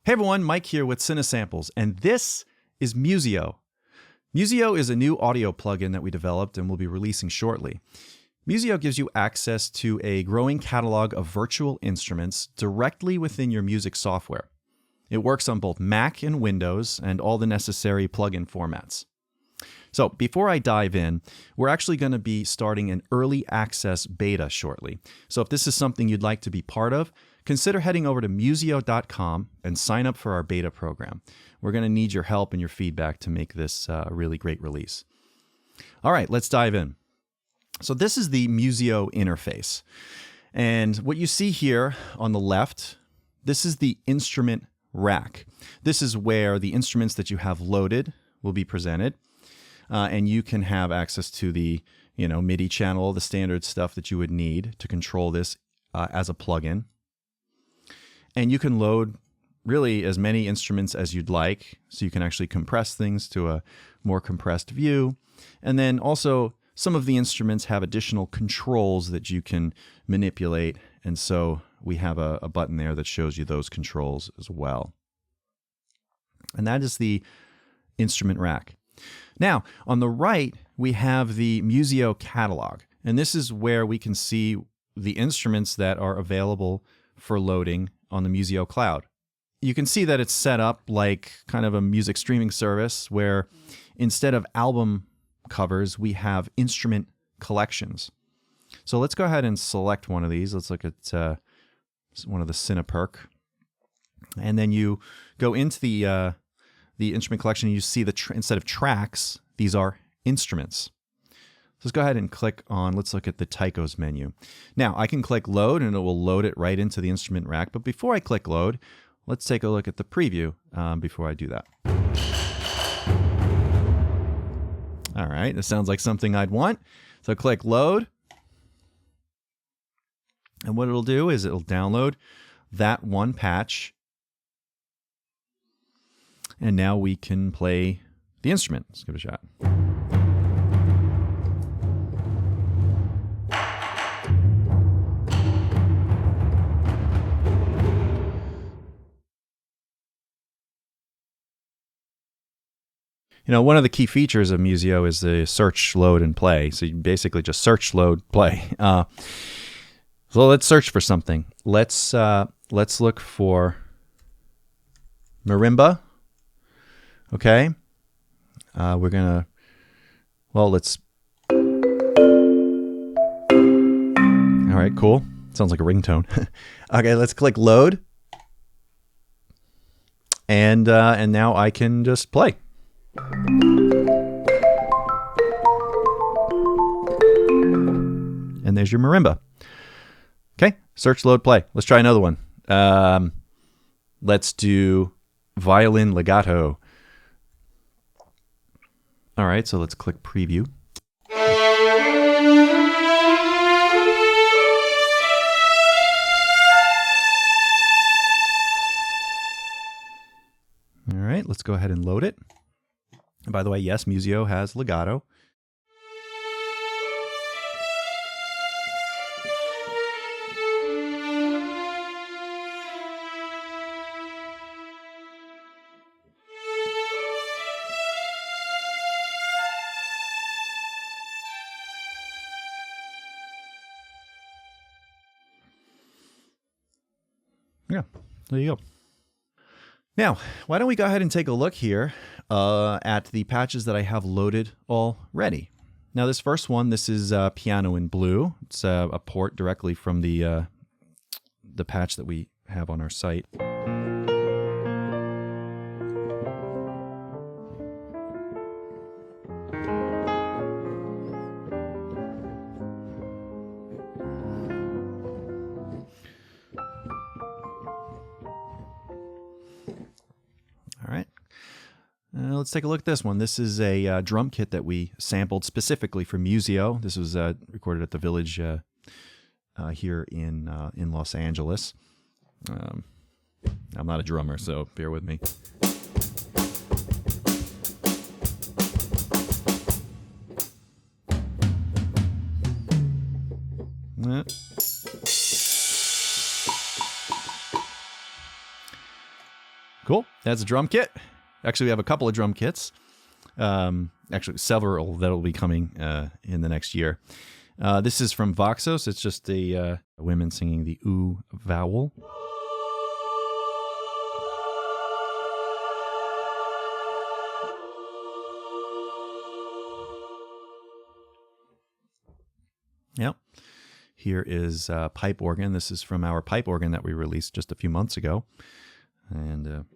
Hey everyone, Mike here with Cinesamples, and this is Musio. Musio is a new audio plugin that we developed and will be releasing shortly. Musio gives you access to a growing catalog of virtual instruments directly within your music software. It works on both Mac and Windows and all the necessary plugin formats. So before I dive in, we're actually going to be starting an early access beta shortly. So if this is something you'd like to be part of, consider heading over to musio.com and sign up for our beta program. We're going to need your help and your feedback to make this a really great release. All right, let's dive in. So this is the Musio Interface. And what you see here on the left, this is the instrument rack. This is where the instruments that you have loaded will be presented. And you can have access to the MIDI channel, the standard stuff that you would need to control this as a plugin. And you can load really as many instruments as you'd like, so you can actually compress things to a more compressed view. And then also some of the instruments have additional controls that you can manipulate. And so we have a button there that shows you those controls as well. And that is the instrument rack. Now, on the right, we have the Musio catalog, and this is where we can see the instruments that are available for loading on the Musio cloud. You can see that it's set up like kind of a music streaming service where instead of album covers, we have instrument collections. So let's go ahead and select one of these. Let's look at one of the Cineperk. And then you go into the instrument collection, and you see instead of tracks, these are instruments. So let's go ahead and click on, let's look at the Tychos menu. Now, I can click load, and it will load it right into the instrument rack. But before I click load, let's take a look at the preview before I do that. All right, this sounds like something I'd want. So click load. And what it'll do is it'll download that one patch. And now we can play the instrument. Let's give it a shot. One of the key features of Musio is the search, load, and play. So you basically just search, load, play. So let's search for something. Let's look for marimba. Okay, we're gonna, all right, cool. Sounds like a ringtone. Okay, let's click load. And now I can just play. And there's your marimba. Okay, search, load, play. Let's try another one. Let's do violin legato. All right, so let's click preview. All right, let's go ahead and load it. And by the way, yes, Musio has legato. Yeah, there you go. Now, why don't we go ahead and take a look here at the patches that I have loaded already. Now, this first one, this is Piano in Blue. It's a port directly from the patch that we have on our site. All right. Let's take a look at this one. This is a drum kit that we sampled specifically for Musio. This was recorded at the Village here in Los Angeles. I'm not a drummer, so bear with me. Cool. That's a drum kit. Actually, we have a couple of drum kits. Actually, several that will be coming in the next year. This is from Voxos. It's just the women singing the ooh vowel. Yep. Here is pipe organ. This is from our pipe organ that we released just a few months ago. And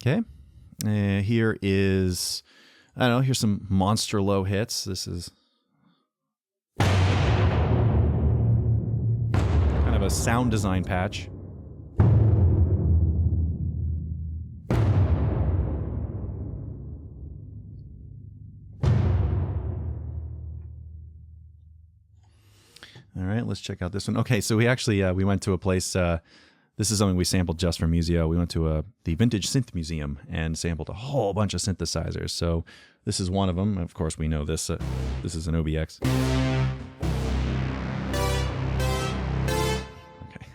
okay. Here is, I don't know, here's some monster low hits. This is kind of a sound design patch. All right, let's check out this one. Okay, so we actually we went to a place. This is something we sampled just from Musio. We went to the Vintage Synth Museum and sampled a whole bunch of synthesizers. So this is one of them. Of course, we know this. This is an OBX. Okay.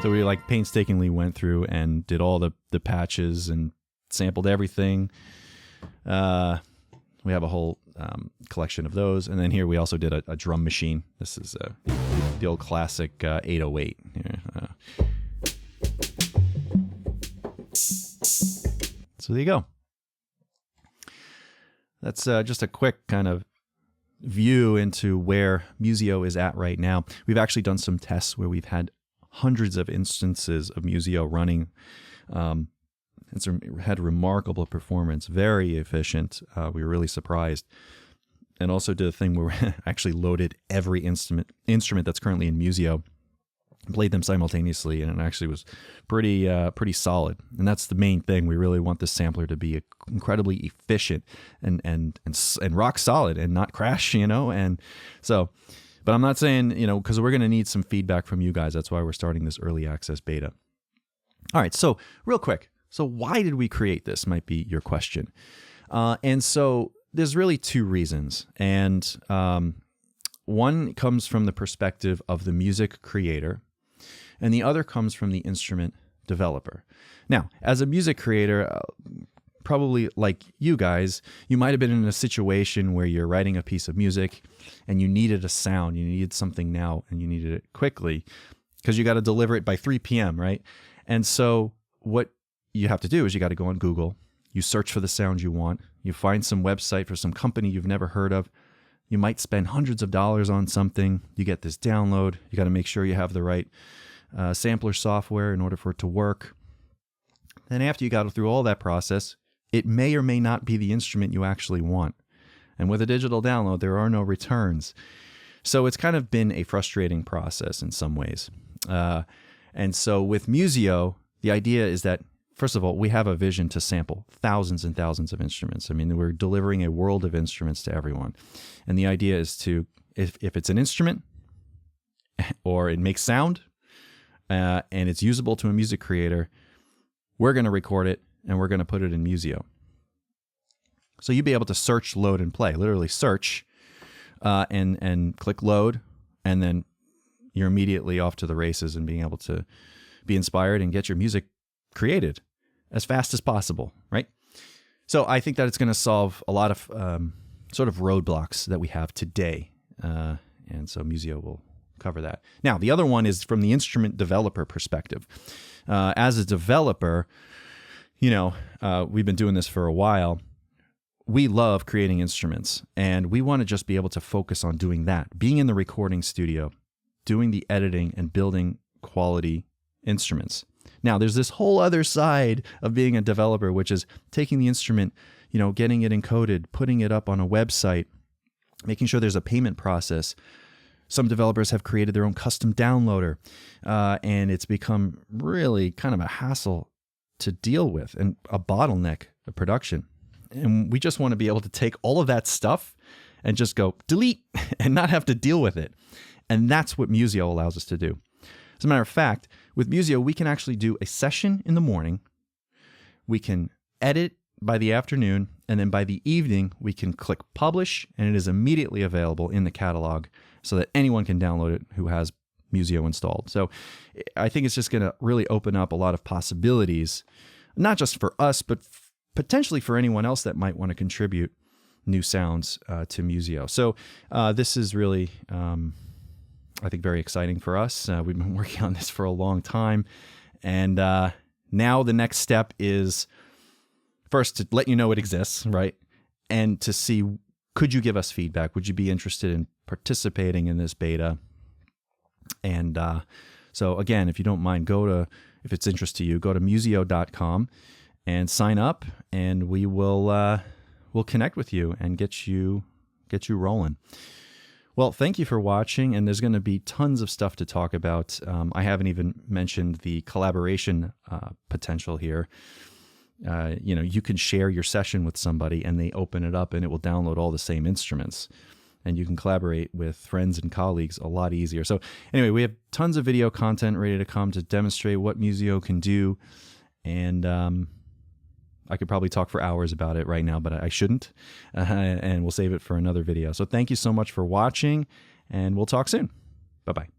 So we like painstakingly went through and did all the patches and sampled everything. We have a whole collection of those. And then here we also did a drum machine. This is the old classic 808. So there you go. That's just a quick kind of view into where Musio is at right now. We've actually done some tests where we've had hundreds of instances of Musio running. It's had remarkable performance, very efficient. We were really surprised. And also did a thing where we actually loaded every instrument that's currently in Musio, played them simultaneously, and it actually was pretty solid. And that's the main thing. We really want this sampler to be incredibly efficient and rock solid and not crash, And so, but I'm not saying, because we're going to need some feedback from you guys. That's why we're starting this early access beta. All right, so real quick. So why did we create this might be your question. And so there's really two reasons. And one comes from the perspective of the music creator, and the other comes from the instrument developer. Now, as a music creator, probably like you guys, you might have been in a situation where you're writing a piece of music and you needed a sound, you needed something now, and you needed it quickly because you got to deliver it by 3 p.m., right? And so what you have to do is you got to go on Google, you search for the sound you want, you find some website for some company you've never heard of, you might spend hundreds of dollars on something, you get this download, you got to make sure you have the right sampler software in order for it to work. Then after you got through all that process, it may or may not be the instrument you actually want. And with a digital download, there are no returns. So it's kind of been a frustrating process in some ways. And so with Musio, the idea is that, first of all, we have a vision to sample thousands and thousands of instruments. I mean, we're delivering a world of instruments to everyone. And the idea is to, if it's an instrument or it makes sound and it's usable to a music creator, we're going to record it and we're going to put it in Musio. So you'd be able to search, load, and play. Literally search and click load, and then you're immediately off to the races and being able to be inspired and get your music created as fast as possible, right? So I think that it's going to solve a lot of sort of roadblocks that we have today. And so Musio will cover that. Now, the other one is from the instrument developer perspective. As a developer, we've been doing this for a while. We love creating instruments, and we want to just be able to focus on doing that, being in the recording studio, doing the editing and building quality instruments. Now, there's this whole other side of being a developer, which is taking the instrument, getting it encoded, putting it up on a website, making sure there's a payment process. Some developers have created their own custom downloader, and it's become really kind of a hassle to deal with and a bottleneck of production. And we just want to be able to take all of that stuff and just go delete and not have to deal with it. And that's what Musio allows us to do. As a matter of fact, with Musio, we can actually do a session in the morning. We can edit by the afternoon, and then by the evening, we can click publish, and it is immediately available in the catalog so that anyone can download it who has Musio installed. So I think it's just going to really open up a lot of possibilities, not just for us, but potentially for anyone else that might want to contribute new sounds to Musio. So this is really, I think, very exciting for us. We've been working on this for a long time. And now the next step is first to let you know it exists, right? And to see, could you give us feedback? Would you be interested in participating in this beta? And so again, if you don't mind, if it's interest to you, go to musio.com and sign up, and we will we'll connect with you and get you rolling. Well, thank you for watching, and there's going to be tons of stuff to talk about. I haven't even mentioned the collaboration potential here. You can share your session with somebody, and they open it up, and it will download all the same instruments, and you can collaborate with friends and colleagues a lot easier. So anyway, we have tons of video content ready to come to demonstrate what Musio can do, and I could probably talk for hours about it right now, but I shouldn't, and we'll save it for another video. So thank you so much for watching, and we'll talk soon. Bye-bye.